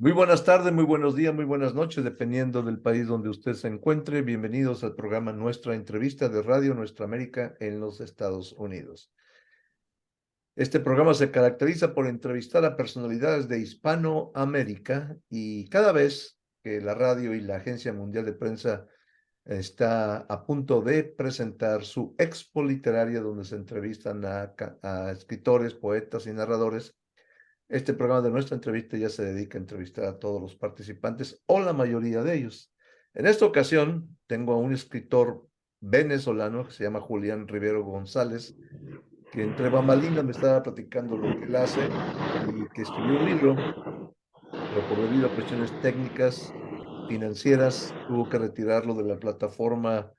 Muy buenas tardes, muy buenos días, muy buenas noches, dependiendo del país donde usted se encuentre. Bienvenidos al programa Nuestra Entrevista de Radio Nuestra América en los Estados Unidos. Este programa se caracteriza por entrevistar a personalidades de Hispanoamérica y cada vez que la radio y la Agencia Mundial de Prensa está a punto de presentar su expo literaria donde se entrevistan a escritores, poetas y narradores. Este programa de Nuestra Entrevista ya se dedica a entrevistar a todos los participantes o la mayoría de ellos. En esta ocasión tengo a un escritor venezolano que se llama Julián Rivero González, que entre bambalinas me estaba platicando lo que él hace y que escribió un libro, pero por debido a cuestiones técnicas, financieras, tuvo que retirarlo de la plataforma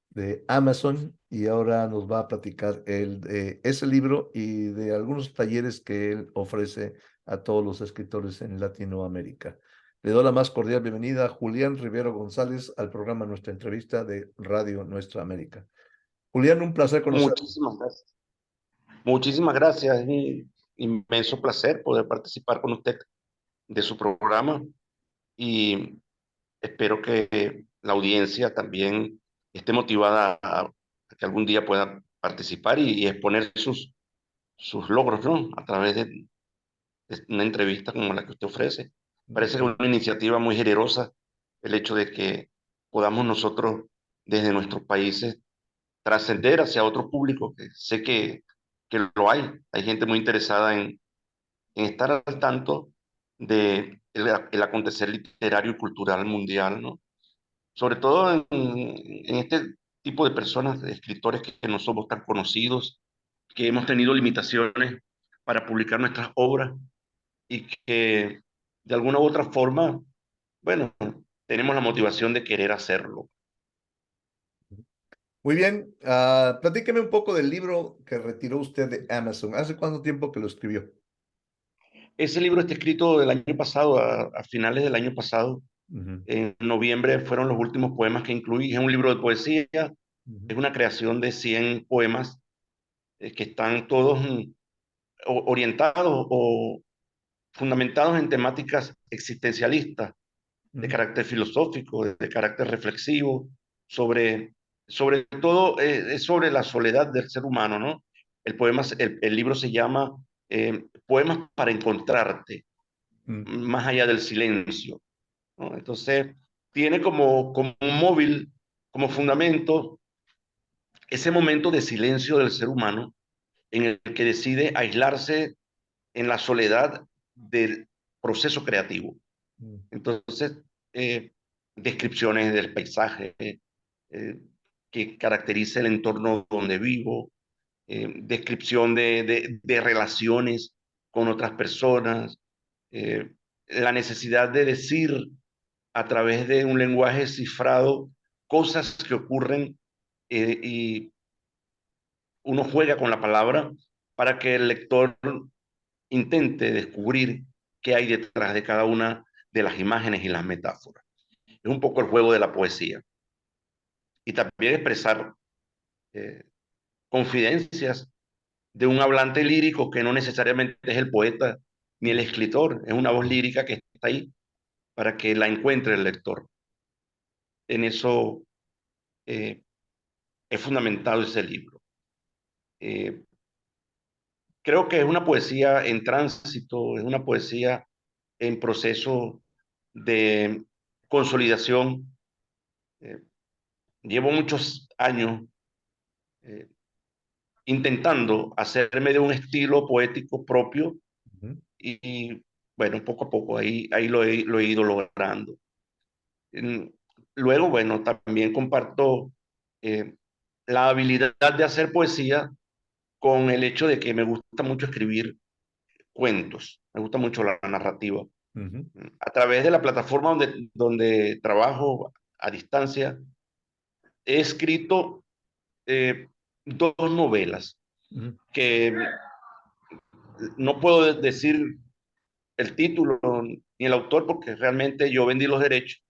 de Amazon y ahora nos va a platicar él de ese libro y de algunos talleres que él ofrece a todos los escritores en Latinoamérica. Le doy la más cordial bienvenida a Julián Rivero González al programa Nuestra Entrevista de Radio Nuestra América. Julián, un placer conocerlo. Muchísimas gracias. Muchísimas gracias. Es un inmenso placer poder participar con usted de su programa y espero que la audiencia también esté motivada a que algún día pueda participar y exponer sus logros, ¿no? A través de una entrevista como la que usted ofrece. Parece que es una iniciativa muy generosa el hecho de que podamos nosotros desde nuestros países trascender hacia otro público, que sé que lo hay. Hay gente muy interesada en estar al tanto de el acontecer literario y cultural mundial, ¿no? Sobre todo en este tipo de personas, de escritores que no somos tan conocidos, que hemos tenido limitaciones para publicar nuestras obras y que de alguna u otra forma, bueno, tenemos la motivación de querer hacerlo. Muy bien, platíqueme un poco del libro que retiró usted de Amazon. ¿Hace cuánto tiempo que lo escribió? Ese libro está escrito del año pasado, a finales del año pasado. Ujú, En noviembre fueron los últimos poemas que incluí. Es un libro de poesía, ujú, es una creación de 100 poemas que están todos orientados o fundamentados en temáticas existencialistas, de ujú, carácter filosófico, de carácter reflexivo, sobre todo es sobre la soledad del ser humano, ¿no? El libro se llama Poemas para encontrarte, ujú, más allá del silencio, ¿no? Entonces, tiene como un móvil, como fundamento, ese momento de silencio del ser humano en el que decide aislarse en la soledad del proceso creativo. ujú, Entonces, eh, descripciones del paisaje que caracteriza el entorno donde vivo, descripción de relaciones con otras personas, eh, la necesidad de decir a través de un lenguaje cifrado cosas que ocurren y uno juega con la palabra para que el lector intente descubrir qué hay detrás de cada una de las imágenes y las metáforas. Es un poco el juego de la poesía. Y también expresar eh, confidencias de un hablante lírico que no necesariamente es el poeta ni el escritor, es una voz lírica que está ahí para que la encuentre el lector. En eso eh, es fundamental ese libro. Eh, Creo que es una poesía en tránsito, es una poesía en proceso de consolidación. Eh, Llevo muchos años eh, intentando hacerme de un estilo poético propio ujú. y bueno, poco a poco ahí lo he ido logrando. Mm, Luego, bueno, también comparto eh, la habilidad de hacer poesía con el hecho de que me gusta mucho escribir cuentos, me gusta mucho la narrativa. Ujú, A través de la plataforma donde trabajo a distancia, he escrito dos novelas ujú, que no puedo decir el título ni el autor porque realmente yo vendí los derechos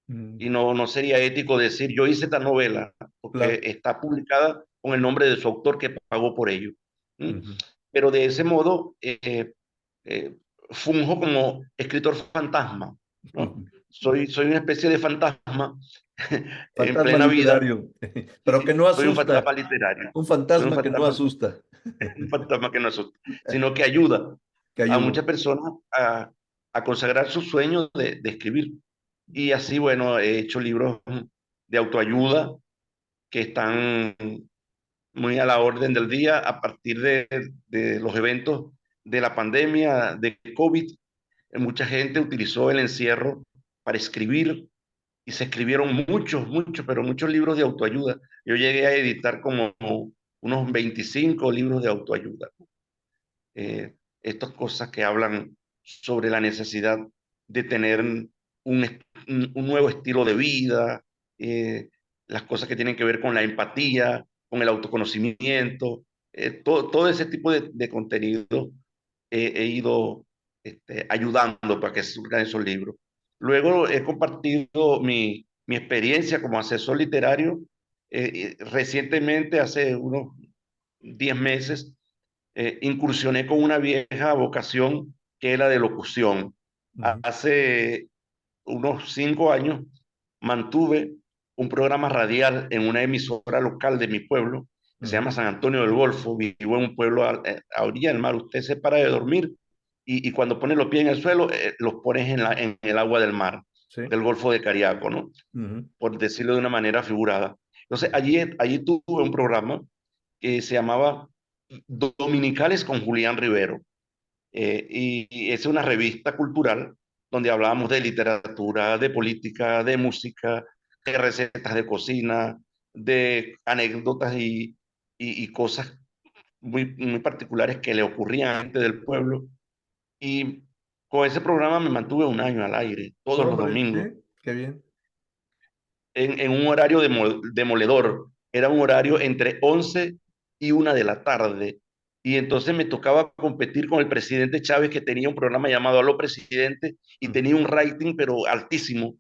ujú. y no sería ético decir yo hice esta novela porque Claro. está publicada con el nombre de su autor que pagó por ello. ¿Mm? Ujú, Pero de ese modo, funjo como escritor fantasma, ¿no? Soy una especie de fantasma en Fantasma plena vida. literario, Sí, pero que sí, no soy un asusta, fantasma literario, un soy fantasma que no asusta, un fantasma que no asusta, sino que ayuda que a ayuda. muchas personas a consagrar su sueño de escribir. Y así, bueno, he hecho libros de autoayuda que están muy a la orden del día a partir de los eventos de la pandemia de COVID. Mucha gente utilizó el encierro para escribir y se escribieron muchos, pero muchos libros de autoayuda. Yo llegué a editar como unos 25 libros de autoayuda. Estas cosas que hablan sobre la necesidad de tener un nuevo estilo de vida, las cosas que tienen que ver con la empatía, con el autoconocimiento, todo ese tipo de contenido he ido ayudando para que surjan esos libros. Luego he compartido mi experiencia como asesor literario. Recientemente, hace unos 10 meses, incursioné con una vieja vocación que es la de locución. Ujú, Hace unos 5 años mantuve un programa radial en una emisora local de mi pueblo, que se ujú, llama San Antonio del Golfo. Vivo en un pueblo a orilla del mar. Usted se para de dormir y cuando pone los pies en el suelo, los pones en el agua del mar, sí, del Golfo de Cariaco, ¿no? ujú, Por decirlo de una manera figurada. Entonces, allí tuve un programa que se llamaba Dominicales con Julián Rivero. Y es una revista cultural donde hablábamos de literatura, de política, de música, de recetas de cocina, de anécdotas y cosas muy particulares que le ocurrían a la gente del pueblo. Y con ese programa me mantuve un año al aire, todos los hombre, sí, domingos, qué bien. en un horario demoledor. Era un horario entre 11 y 1 de la tarde. Y entonces me tocaba competir con el presidente Chávez, que tenía un programa llamado Aló Presidente y Ujú. tenía un rating, pero altísimo.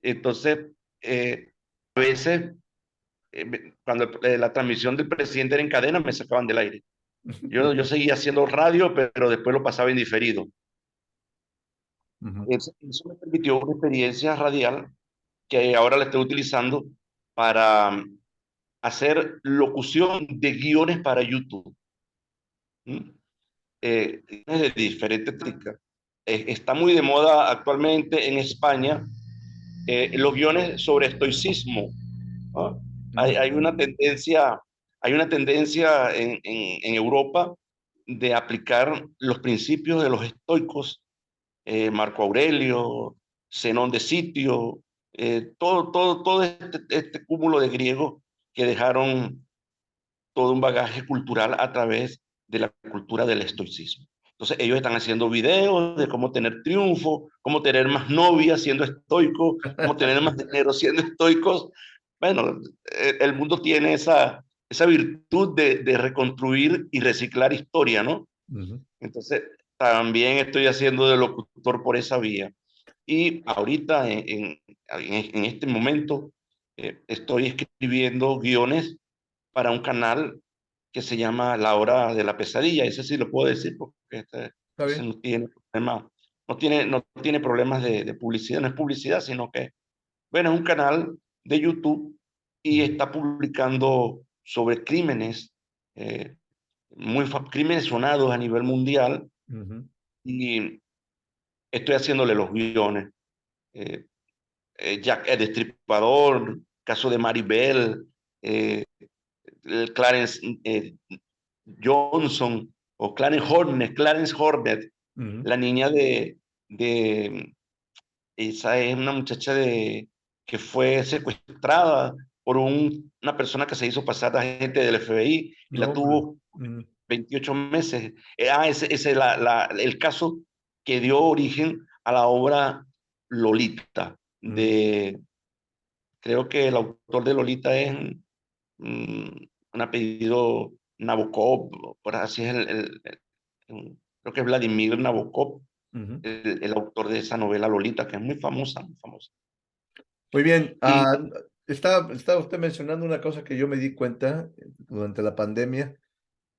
Entonces, a veces, cuando la transmisión del presidente era en cadena, me sacaban del aire. Yo seguía haciendo radio, pero después lo pasaba en diferido. Ujú. Eso me permitió una experiencia radial que ahora la estoy utilizando para hacer locución de guiones para YouTube. ¿Mm? De diferentes técnicas. Está muy de moda actualmente en España los guiones sobre estoicismo, ¿no? Hay, Mm, hay una tendencia, hay una tendencia en Europa de aplicar los principios de los estoicos, Marco Aurelio, Zenón de Sitio, todo este cúmulo de griegos que dejaron todo un bagaje cultural a través de la cultura del estoicismo. Entonces ellos están haciendo videos de cómo tener triunfo, cómo tener más novias siendo estoicos, cómo tener más dinero siendo estoicos. Bueno, el mundo tiene esa virtud de reconstruir y reciclar historia, ¿no? ujú. Entonces también estoy haciendo de locutor por esa vía. Y ahorita, en este momento, estoy escribiendo guiones para un canal que se llama La Hora de la Pesadilla. Ese sí lo puedo decir porque Está ese bien. no tiene problemas de publicidad, no es publicidad, sino que, bueno, es un canal de YouTube y Ujú, está publicando sobre crímenes, crímenes sonados a nivel mundial, ujú. y estoy haciéndole los guiones. Eh, Jack el Destripador, caso de Maribel, eh, Clarence Johnson o Clarence Hornet, Ujú. la niña de esa es una muchacha que fue secuestrada por una persona que se hizo pasar a agente del FBI y No, la hombre. tuvo Ujú, 28 meses. Ese es el caso que dio origen a la obra Lolita, ujú. creo que el autor de Lolita es mm, un apellido Nabokov, por así es creo que es Vladimir Nabokov, Ujú. el autor de esa novela Lolita, que es muy famosa, muy famosa. Muy bien. Y Está usted mencionando una cosa que yo me di cuenta durante la pandemia.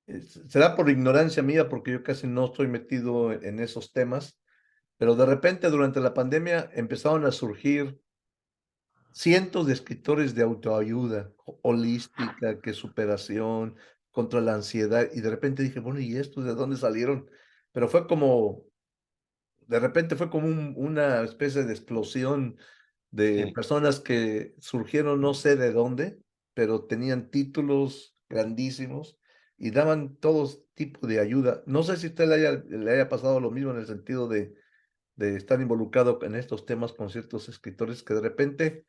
Será por ignorancia mía, porque yo casi no estoy metido en esos temas, pero de repente durante la pandemia empezaron a surgir cientos de escritores de autoayuda, holística, que superación, contra la ansiedad, y de repente dije, bueno, ¿y estos de dónde salieron? Pero fue como, de repente fue como una especie de explosión de Sí. personas que surgieron no sé de dónde, pero tenían títulos grandísimos y daban todo tipo de ayuda. No sé si a usted le haya pasado lo mismo en el sentido de estar involucrado en estos temas con ciertos escritores que de repente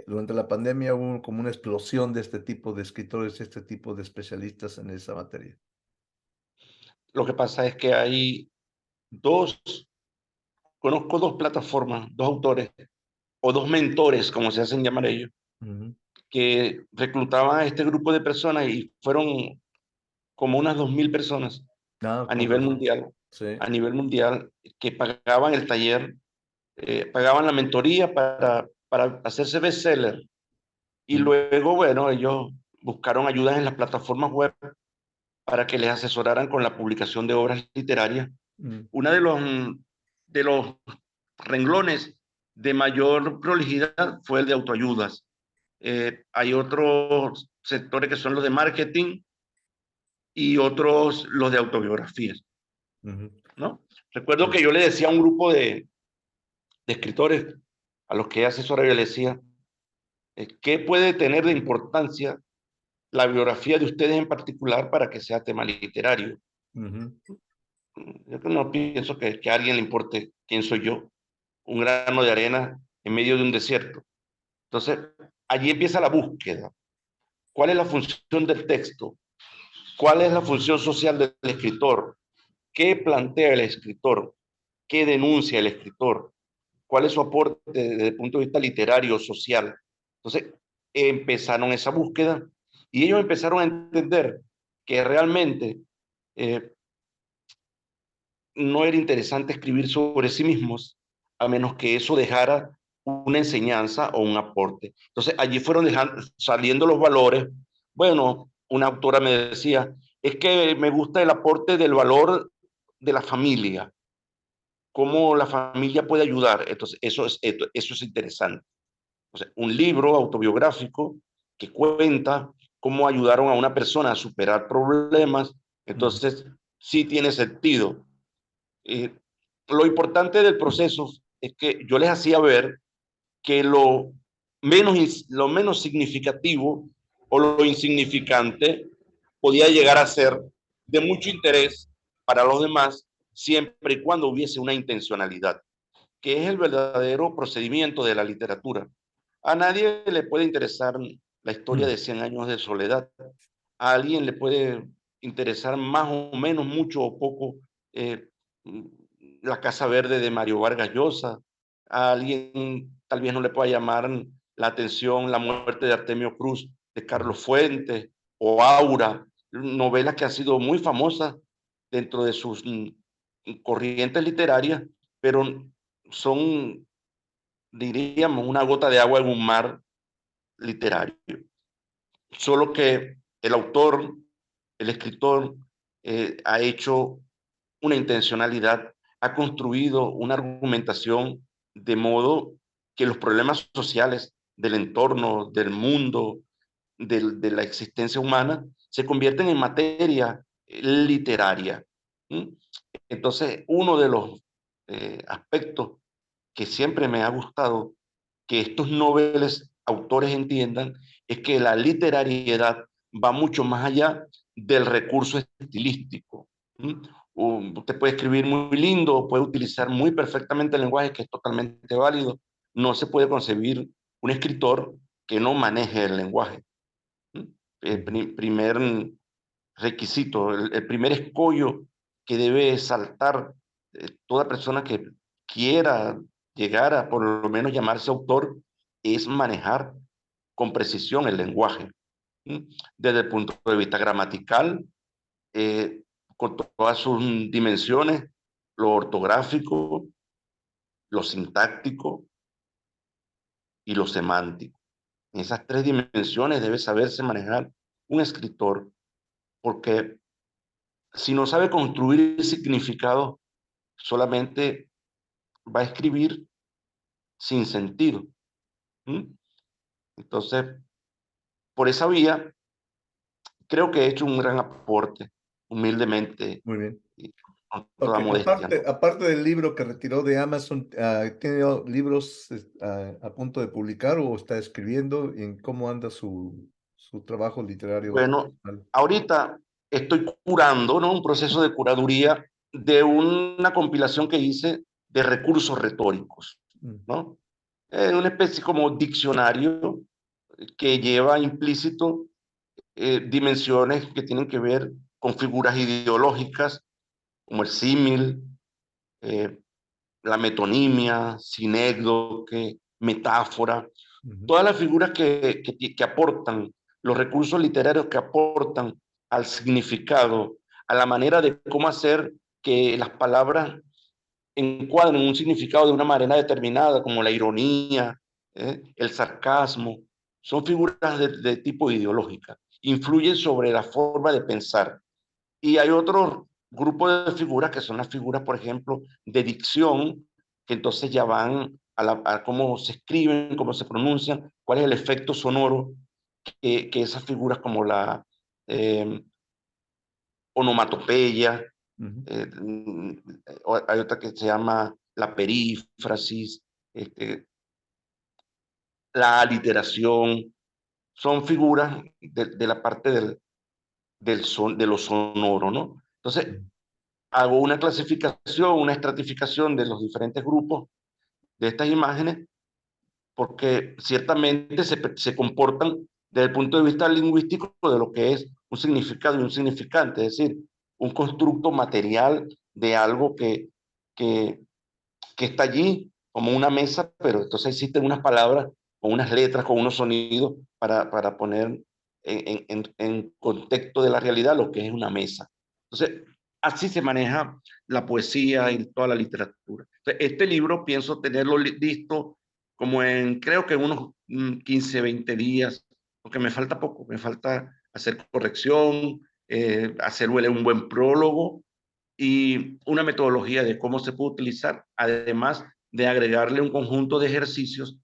durante la pandemia hubo como una explosión de este tipo de escritores, este tipo de especialistas en esa materia. Lo que pasa es que hay dos, conozco dos plataformas, dos autores o dos mentores, como se hacen llamar ellos, Ujú. que reclutaban a este grupo de personas y fueron como unas 2.000 personas Ah, a con nivel razón. mundial, Sí. a nivel mundial, que pagaban el taller, pagaban la mentoría para hacerse bestseller. Y Mm, luego, bueno, ellos buscaron ayudas en las plataformas web para que les asesoraran con la publicación de obras literarias. mm, Uno de los renglones de mayor prolijidad fue el de autoayudas. Hay otros sectores que son los de marketing y otros los de autobiografías, ujú, ¿no? Recuerdo sí, que yo le decía a un grupo de escritores a los que asesoraba, yo le decía, ¿qué puede tener de importancia la biografía de ustedes en particular para que sea tema literario? ujú, Yo no pienso que a alguien le importe quién soy yo, un grano de arena en medio de un desierto. Entonces, allí empieza la búsqueda. ¿Cuál es la función del texto? ¿Cuál es la función social del escritor? ¿Qué plantea el escritor? ¿Qué denuncia el escritor? ¿Cuál es su aporte desde el punto de vista literario, social? Entonces, empezaron esa búsqueda y ellos empezaron a entender que realmente eh, no era interesante escribir sobre sí mismos a menos que eso dejara una enseñanza o un aporte. Entonces, allí fueron saliendo los valores. Bueno, una autora me decía, es que me gusta el aporte del valor de la familia, cómo la familia puede ayudar. Entonces, eso es interesante. O sea, un libro autobiográfico que cuenta cómo ayudaron a una persona a superar problemas, ujú, entonces sí tiene sentido. Eh, lo importante del proceso es que yo les hacía ver que lo menos significativo o lo insignificante podía llegar a ser de mucho interés para los demás siempre y cuando hubiese una intencionalidad, que es el verdadero procedimiento de la literatura. A nadie le puede interesar la historia mm, de 100 años de soledad. A alguien le puede interesar más o menos, mucho o poco, eh, La Casa Verde de Mario Vargas Llosa. A alguien tal vez no le pueda llamar la atención La muerte de Artemio Cruz de ujú, Carlos Fuentes o Aura, novelas que han sido muy famosas dentro de sus corrientes literarias, pero son, diríamos, una gota de agua en un mar literario. Solo que el autor, el escritor, ha hecho una intencionalidad, ha construido una argumentación de modo que los problemas sociales del entorno, del mundo, de la existencia humana, se convierten en materia literaria. ¿Mm? Entonces, uno de los aspectos que siempre me ha gustado que estos noveles autores entiendan es que la literariedad va mucho más allá del recurso estilístico. ¿Mm? Usted puede escribir muy lindo, puede utilizar muy perfectamente el lenguaje, que es totalmente válido. No se puede concebir un escritor que no maneje el lenguaje. ¿Mm? El ujú, primer requisito, el primer escollo que debe saltar toda persona que quiera llegar a por lo menos llamarse autor es manejar con precisión el lenguaje. ¿Mm? Desde el punto de vista gramatical, eh, con todas sus dimensiones, lo ortográfico, lo sintáctico y lo semántico. En esas tres dimensiones debe saberse manejar un escritor, porque si no sabe construir el significado, solamente va a escribir sin sentido. Entonces, por esa vía, creo que he hecho un gran aporte, humildemente Muy bien. y con Ok, toda modestia, ¿no? aparte del libro que retiró de Amazon, ¿tiene libros a punto de publicar o está escribiendo? ¿Y en cómo anda su trabajo literario Bueno, personal? ahorita estoy curando, ¿no? Un proceso de curaduría de una compilación que hice de recursos retóricos, Mm, ¿no? Una especie como diccionario que lleva implícito dimensiones que tienen que ver con figuras ideológicas, como el símil, eh, la metonimia, sinécdoque, metáfora, ujú, todas las figuras que aportan, los recursos literarios que aportan al significado, a la manera de cómo hacer que las palabras encuadren un significado de una manera determinada, como la ironía, el sarcasmo, son figuras de tipo ideológica, influyen sobre la forma de pensar. Y hay otro grupo de figuras que son las figuras, por ejemplo, de dicción, que entonces ya van a cómo se escriben, cómo se pronuncian, cuál es el efecto sonoro que esas figuras como la eh, onomatopeya, ujú, hay otra que se llama la perífrasis, este, la aliteración, son figuras de la parte de lo sonoro, ¿no? Entonces, ujú. hago una clasificación, una estratificación de los diferentes grupos de estas imágenes, porque ciertamente se comportan desde el punto de vista lingüístico de lo que es un significado y un significante, es decir, un constructo material de algo que, que está allí como una mesa, pero entonces existen unas palabras, con unas letras, con unos sonidos para poner en contexto de la realidad lo que es una mesa. Entonces, así se maneja la poesía y toda la literatura. Entonces, este libro pienso tenerlo listo como creo que en unos 15, 20 días, porque me falta poco, me falta hacer corrección, hacerle un buen prólogo y una metodología de cómo se puede utilizar, además de agregarle un conjunto de ejercicios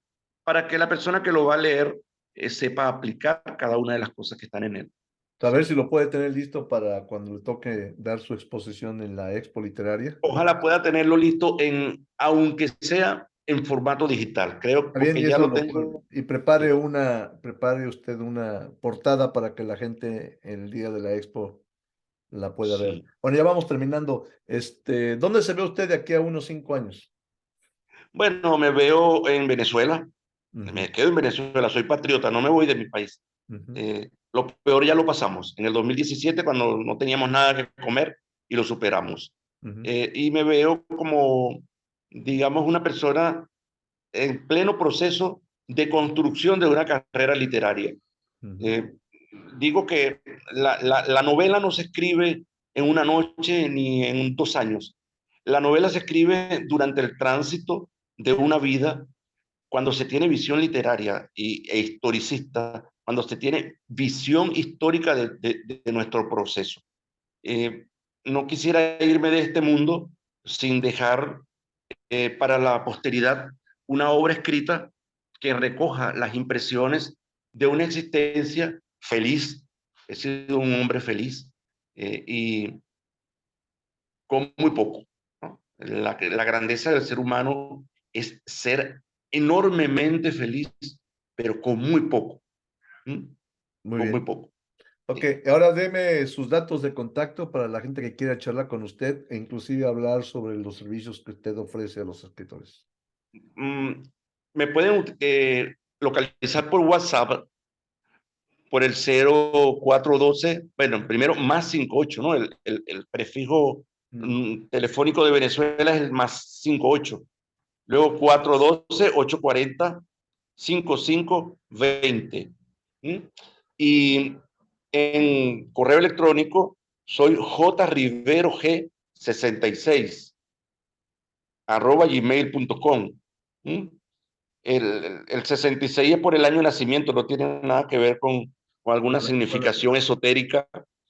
para que la persona que lo va a leer sepa aplicar cada una de las cosas que están en él. A ver si lo puede tener listo para cuando le toque dar su exposición en la Expo Literaria. Ojalá pueda tenerlo listo aunque sea en formato digital, creo, Está bien, porque y ya eso lo lo tengo. y Sí, prepare usted una portada para que la gente el día de la Expo la pueda ver. sí. Bueno, ya vamos terminando. ¿Dónde se ve usted de aquí a unos 5 años? Bueno, me veo en Venezuela, Ujú, me quedo en Venezuela, soy patriota, no me voy de mi país. ujú, Lo peor ya lo pasamos. En el 2017, cuando no teníamos nada que comer y lo superamos. ujú, Y me veo como, digamos, una persona en pleno proceso de construcción de una carrera literaria. ujú, Eh, Digo que la novela no se escribe en una noche ni en 2 años. La novela se escribe durante el tránsito de una vida, cuando se tiene visión literaria e historicista, cuando se tiene visión histórica de nuestro proceso. Eh, no quisiera irme de este mundo sin dejar para la posteridad una obra escrita que recoja las impresiones de una existencia feliz. He sido un hombre feliz y con muy poco, ¿no? La grandeza del ser humano es ser enormemente feliz, pero con muy poco, ¿m? muy Con muy bien. poco. Ok, ahora deme sus datos de contacto para la gente que quiera charlar con usted e inclusive hablar sobre los servicios que usted ofrece a los escritores. Mm, Me pueden localizar por WhatsApp por el 0412, bueno, primero más 58, ¿no? El prefijo Mm, telefónico de Venezuela es el más 58. Luego 412-840-5520. ¿Mm? Y en correo electrónico soy jriverog66 @gmail.com. ¿Mm? El 66 es por el año de nacimiento, no tiene nada que ver con alguna con la- significación esotérica.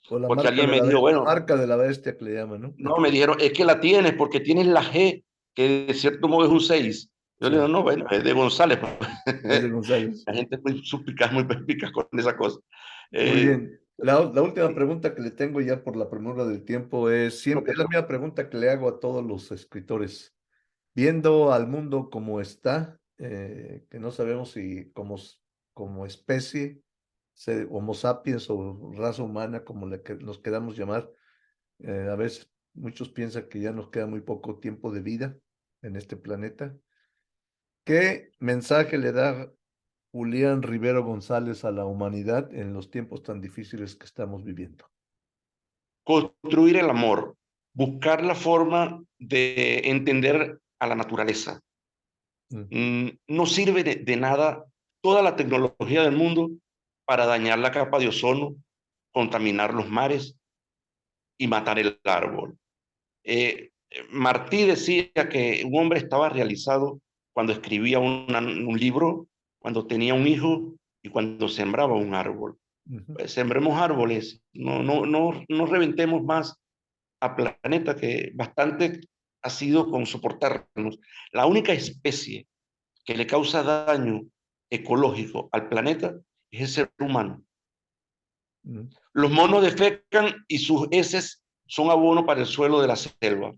O la porque marca alguien de me la, dijo, la bueno, marca de la bestia que le llaman, ¿no? no, me dijeron, es que la tienes porque tienes la G, que de cierto modo es un 6. Yo le Sí, digo, no, bueno, es de González. es de González. La gente es muy suspicaz, muy perspicaz con esa cosa. Muy Eh, bien. La última pregunta que le tengo ya por la premura del tiempo es no siempre te es la misma pregunta que le hago a todos los escritores. Viendo al mundo como está, que no sabemos si como especie, Homo sapiens o raza humana, como que nos queramos llamar, a veces muchos piensan que ya nos queda muy poco tiempo de vida en este planeta. ¿Qué mensaje le da Julián Rivero González a la humanidad en los tiempos tan difíciles que estamos viviendo? construir el amor, buscar la forma de entender a la naturaleza. Mm, No sirve de nada toda la tecnología del mundo para dañar la capa de ozono, contaminar los mares y matar el árbol. Martí decía que un hombre estaba realizado cuando escribía un libro, cuando tenía un hijo y cuando sembraba un árbol. ujú, Pues sembremos árboles, no reventemos más a planeta, que bastante ha sido con soportarnos. La única especie que le causa daño ecológico al planeta es el ser humano. mm, Los monos defecan y sus heces son abono para el suelo de la selva.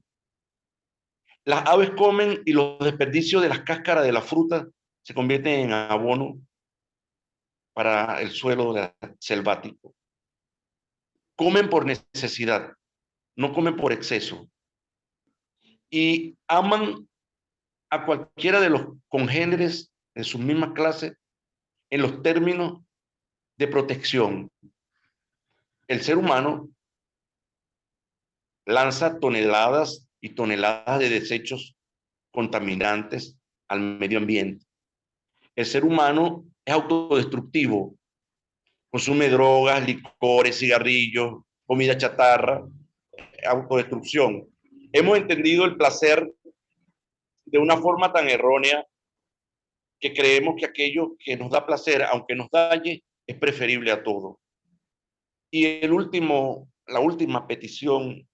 Las aves comen y los desperdicios de las cáscaras de la fruta se convierten en abono para el suelo selvático. Comen por necesidad, no comen por exceso. Y aman a cualquiera de los congéneres de su misma clase en los términos de protección. El ser humano lanza toneladas y toneladas de desechos contaminantes al medio ambiente. El ser humano es autodestructivo, consume drogas, licores, cigarrillos, comida chatarra, autodestrucción. Hemos entendido el placer de una forma tan errónea que creemos que aquello que nos da placer, aunque nos dañe, es preferible a todo. Y la última petición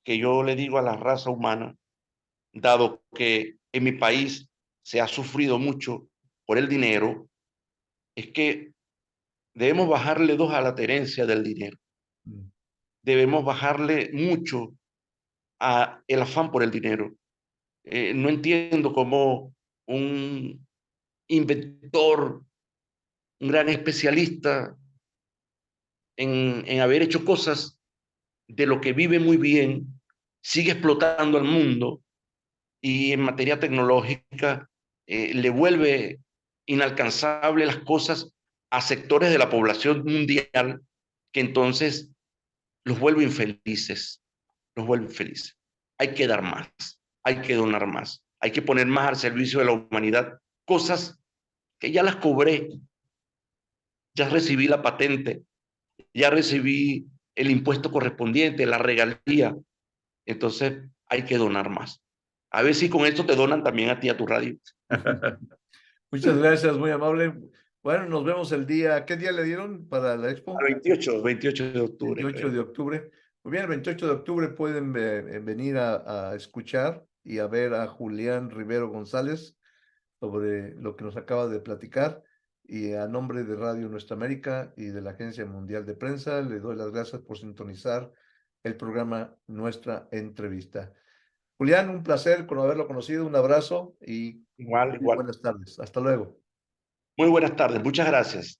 que yo le digo a la raza humana, dado que en mi país se ha sufrido mucho por el dinero, es que debemos bajarle dos a la tenencia del dinero. mm, Debemos bajarle mucho a el afán por el dinero. No entiendo cómo un inventor, un gran especialista en haber hecho cosas de lo que vive muy bien, sigue explotando al mundo y en materia tecnológica le vuelve inalcanzable las cosas a sectores de la población mundial que entonces los vuelve infelices, los vuelve infelices. Hay que dar más, hay que donar más, hay que poner más al servicio de la humanidad, cosas que ya las cobré, ya recibí la patente, ya recibí el impuesto correspondiente, la regalía, entonces hay que donar más. A ver si con esto te donan también a ti, a tu radio. Muchas gracias, muy amable. Bueno, nos vemos el día. ¿Qué día le dieron para la Al expo? 28 de octubre, 28 creo. de octubre. Muy bien, el 28 de octubre pueden venir a escuchar y a ver a Julián Rivero González sobre lo que nos acaba de platicar. Y a nombre de Radio Nuestra América y de la Agencia Mundial de Prensa, le doy las gracias por sintonizar el programa Nuestra Entrevista. Julián, un placer con haberlo conocido, un abrazo y Igual, muy igual. buenas tardes. Hasta luego. Muy buenas tardes, muchas gracias.